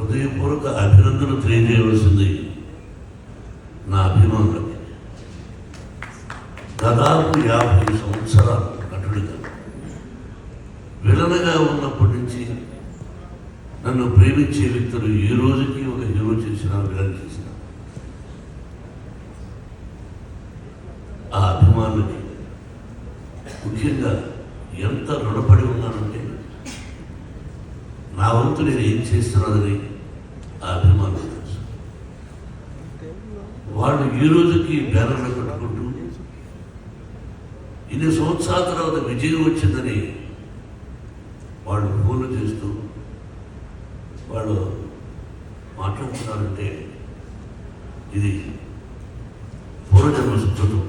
హృదయపూర్వక అభినందనలు తెలియజేయవలసింది నా అభిమానులకి. దాదాపు 50 సంవత్సరాలు నటుడిగా, విలనగా ఉన్నప్పటి నుంచి నన్ను ప్రేమించే వ్యక్తులు ఈ రోజుకి ఒక హీరో చేసిన, విలన్ చేసిన ఆ అభిమానులకి ముఖ్యంగా ఎంత రుణపడి ఉన్నానంటే, నా వంతు నేను ఏం చేస్తున్నానని ఆ అభిమానులు తెలుసు. వాళ్ళు ఈ రోజుకి బ్యానర్లు కట్టుకుంటూ ఇన్ని సంవత్సరాల తర్వాత విజయం వచ్చిందని వాళ్ళు ఫోన్లు చేస్తూ వాళ్ళు మాట్లాడుతున్నారంటే ఇది పూర్వజన్మ సుకృతం.